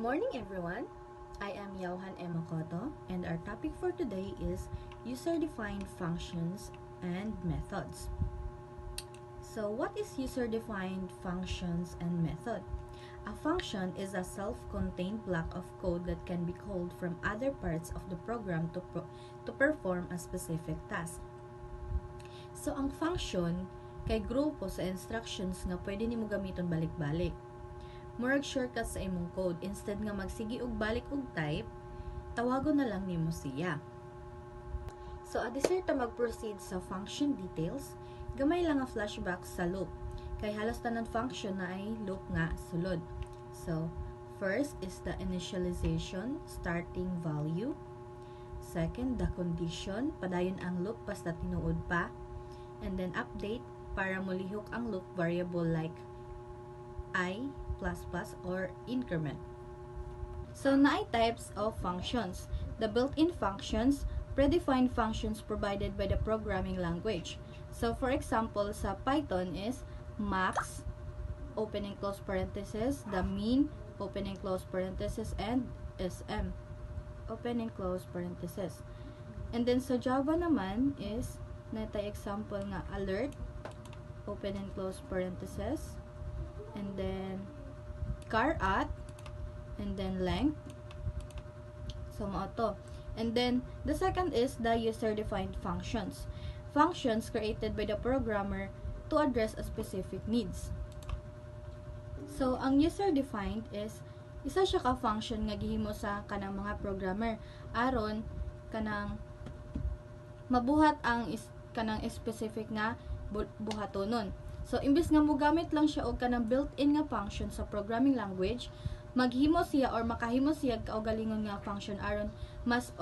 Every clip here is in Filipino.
morning everyone, I am Yauhan Emokoto and our topic for today is user-defined functions and methods. So what is user-defined functions and method? A function is a self-contained block of code that can be called from other parts of the program to perform a specific task. So ang function kay grupo sa instructions nga pwede nimo gamiton balik-balik. Murag shortcut sa imong code, instead nga magsigi og balik og type, tawagon na lang nimo siya. So adisir ta mag-proceed sa function details, gamay lang nga flashback sa loop, kay halos tanan function na ay loop nga sulod. So first is the initialization, starting value. Second, the condition, padayon ang loop basta tinuod pa. And then update, para mulihok ang loop variable like I, or increment. So, naay types of functions. The built-in functions, predefined functions provided by the programming language. So, for example, sa Python is max, opening close parenthesis, the mean, opening close parenthesis, and sm, opening close parenthesis. And then sa Java naman is, natay example nga alert, open and close parenthesis, and then char at, and then length. So, to. And then, the second is the user-defined functions. Functions created by the programmer to address a specific needs. So, ang user-defined is, isa siya ka function nga gihimo sa kanang mga programmer. Aron, kanang mabuhat ang kanang specific nga buhatonon. So, imbes nga mo gamit lang siya og kanang built-in nga function sa programming language, maghimo siya or makahimo siya kaugalingon nga function aron mas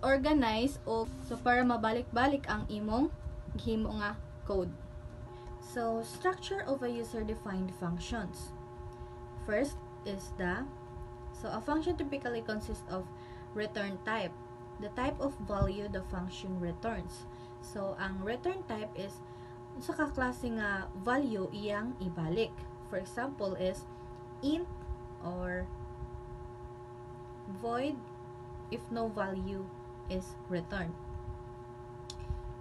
organize o so para mabalik-balik ang imong gihimo nga code. So, structure of a user-defined functions. First is a function typically consists of return type, the type of value the function returns. So, ang return type is sa kaklase nga value iyang ibalik. For example is int or void if no value is returned.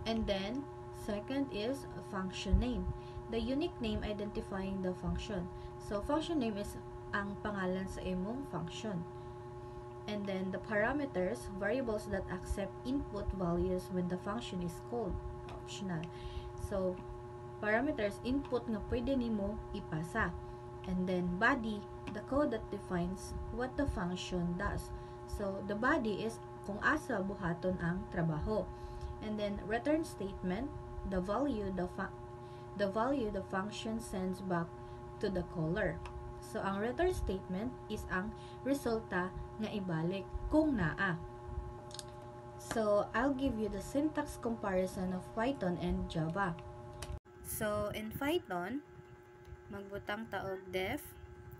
And then, second is function name, the unique name identifying the function. So, function name is ang pangalan sa imong function. And then, the parameters, variables that accept input values when the function is called, optional. So, parameters, input nga pwede nimo ipasa. And then, body, the code that defines what the function does. So, the body is kung asa buhaton ang trabaho. And then, return statement, the value the function sends back to the caller. So, ang return statement is ang resulta nga ibalik kung naa. So, I'll give you the syntax comparison of Python and Java. So, in Python, magbutang taog def,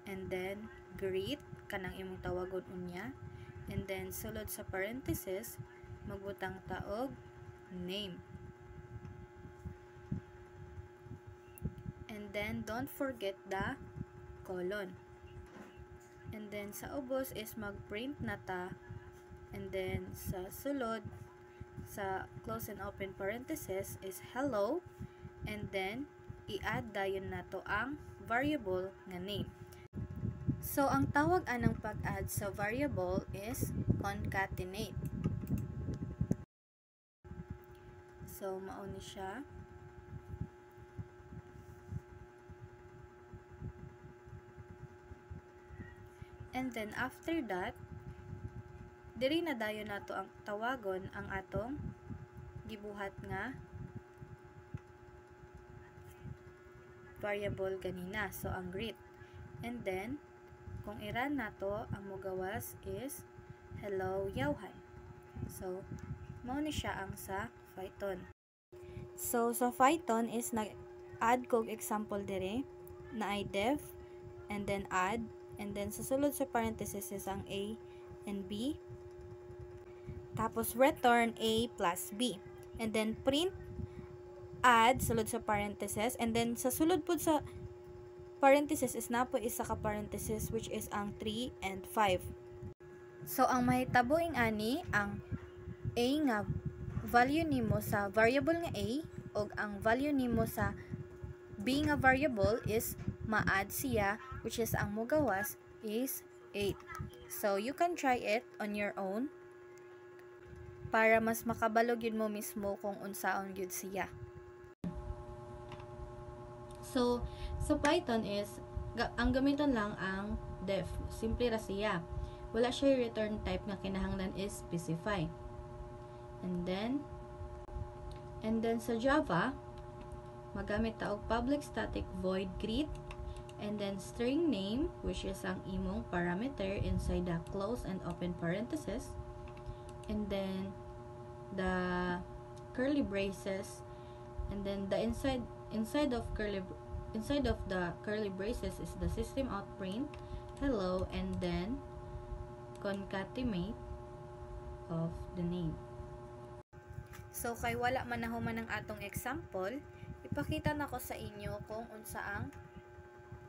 and then greet, kanang imong tawagon unya, and then sulod sa parenthesis, magbutang taog name. And then, don't forget the colon. And then, sa ubos is mag-print na ta. And then, sa sulod, sa close and open parenthesis is hello. And then, i-add dayon na to ang variable nga name. So, ang tawag anang pag-add sa variable is concatenate. So, mauni siya. And then, after that, diri na dayon nato ang tawagon ang atong gibuhat nga variable ganina. So, ang greet. And then, kung i-run nato, ang mogawas is hello Yauhan. So, mao ni siya ang sa Python. So, sa Python is nag-add kog example dire na ay def, and then add, and then sa sulod sa parenthesis is ang A and B. Tapos return A plus B. And then print, add, sulod sa parenthesis. And then sa sulod po sa parenthesis is napo isa ka parenthesis which is ang 3 and 5. So ang mahitaboing ani ang a nga value nimo sa variable nga a ug ang value nimo sa b nga variable is ma-add siya which is ang mogawas is 8. So you can try it on your own para mas makabalog yun mo mismo kung unsaon gyud siya. So, sa Python is, ang gamiton lang ang def. Simple ra siya. Wala siya return type nga kinahanglan is specify. And then sa Java, magamit ta og public static void greet, and then string name, which is ang imong parameter inside the close and open parenthesis, and then the curly braces, and then the inside of the curly braces is the system out print hello, and then concatenate of the name. So kay wala man nahuman ang atong example, ipakita nako sa inyo kung unsa ang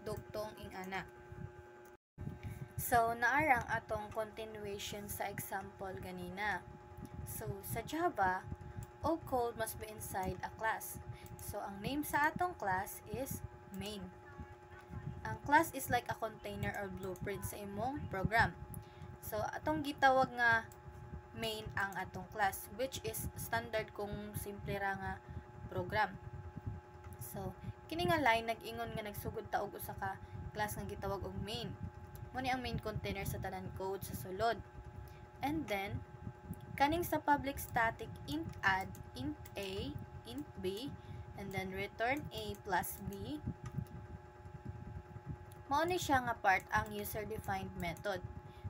dugtong ing ana. So naarang atong continuation sa example ganina. So sa Java, all code must be inside a class. So ang name sa atong class is main. Ang class is like a container or blueprint sa imong program. So atong gitawag nga main ang atong class, which is standard kung simple ra nga program. So kini nga line nag-ingon nga nagsugod ta og usa ka class nga gitawag og main. Mo ni ang main container sa tanan code sa sulod. And then kaning sa public static int add, int a, int b, and then return a plus b, mao ni siya nga part ang user-defined method.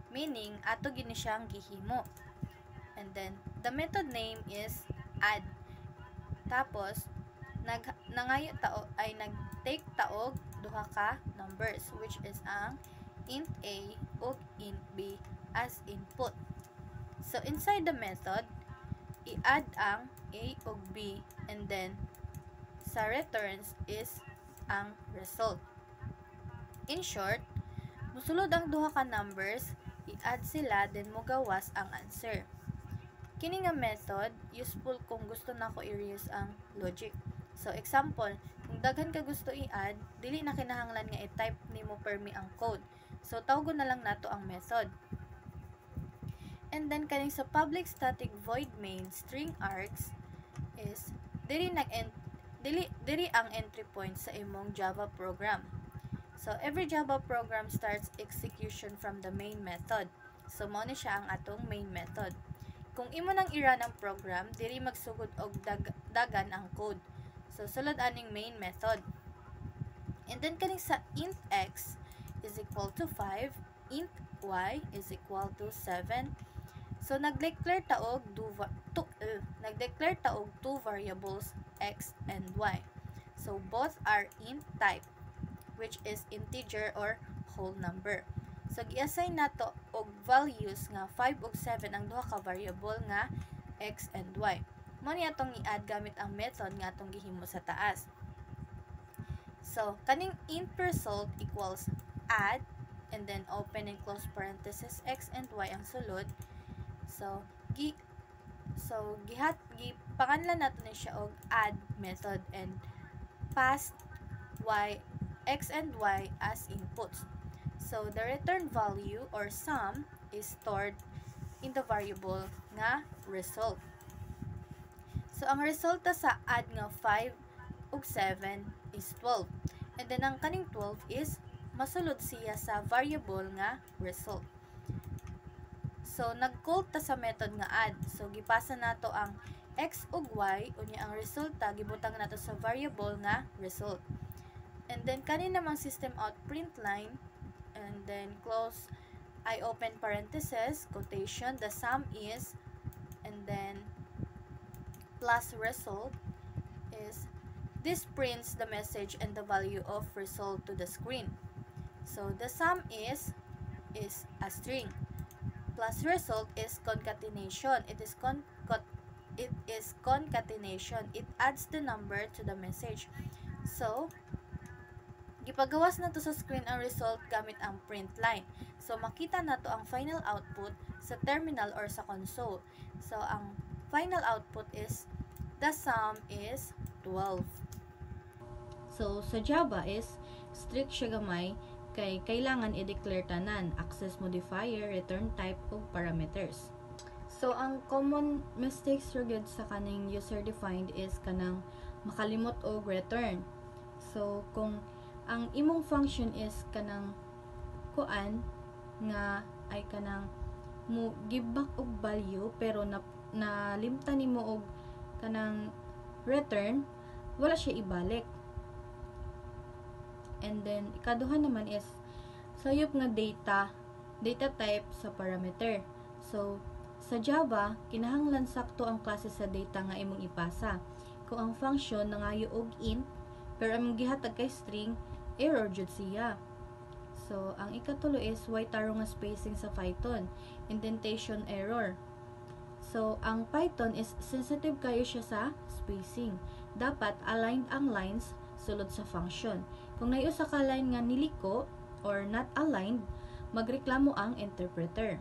Meaning, ato gini siyang gihimo. And then, the method name is add. Tapos, nag-take taog duha ka numbers, which is ang int a ug int b as input. So, inside the method, i-add ang a ug b, and then, sa returns is ang result. In short, musulod ang duha ka numbers, i-add sila, then mogawas ang answer. Kini nga method, useful kung gusto nako i-reuse ang logic. So, example, kung daghan ka gusto i-add, dili na kinahanglan nga i-type nimo permi ang code. So, tawgon na lang nato ang method. And then, kaning sa public static void main string args is, diri ang entry point sa imong Java program. So, every Java program starts execution from the main method. So, mao ni siya ang atong main method. Kung imo nang i-run ang program, diri magsugod og dagan ang code. So, sulod aning main method. And then, kaning sa int x is equal to 5, int y is equal to 7. So, nag-declare ta og two variables x and y. So, both are int type, which is integer or whole number. So, gi-assign nato og values nga 5 ug 7 ang duha ka variable nga x and y. Mo ni atong i-add gamit ang method nga atong gihimo sa taas. So, kaning int result equals add, and then open and close parenthesis x and y ang sulod. So, gipanganlan nato ni siya og add method and pass x and y as inputs. So, the return value or sum is stored in the variable nga result. So, ang resulta sa add nga 5 ug 7 is 12. And then, ang kaning 12 is masulod siya sa variable nga result. So, nag-call ta sa method nga add. So, gipasa nato ang x ug y, unya ang resulta gibutang nato sa variable nga result. And then, kanin namang system out print line, and then close, I open parenthesis, quotation, the sum is, and then plus result is, this prints the message and the value of result to the screen. So, the sum is a string. Plus result is concatenation. It is concatenation. It adds the number to the message. So, gipagawas na to sa screen ang result gamit ang print line. So makita na to ang final output sa terminal or sa console. So ang final output is the sum is 12. So sa Java is strict siya gamay kay kailangan i-declare tanan, access modifier, return type ug parameters. So ang common mistakes ra gyud sa kaning user defined is kanang makalimot og return. So kung ang imong function is kanang kuan nga ay kanang mo give back og value pero nalimtan nimo og kanang return, wala siya ibalik. And then ikaduha naman is sayop nga data type sa parameter. So sa Java kinahanglan sakto ang klase sa data nga imong ipasa. Kung ang function nangayo og int pero ang gihatag kay string, error jud siya. So ang ikatulo is why taro nga spacing sa Python, indentation error. So ang Python is sensitive kayo siya sa spacing. Dapat aligned ang lines sulod sa function. Kung naiusa ka line nga niliko or not aligned, magreklamo ang interpreter.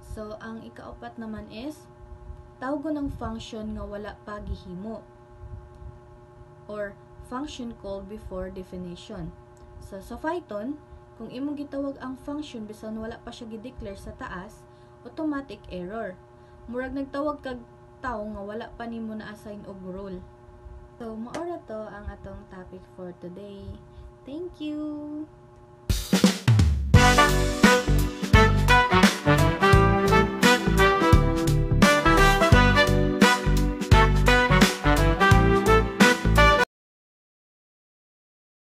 So ang ikaapat naman is tawgon ng function nga wala pa gihimo or function called before definition. So sa Python, kung imong gitawag ang function bisan wala pa siya gi-declare sa taas, automatic error. Murag nagtawag kag tawo nga wala pa nimo na-assign og role. So maora to ang atong topic for today. Thank you!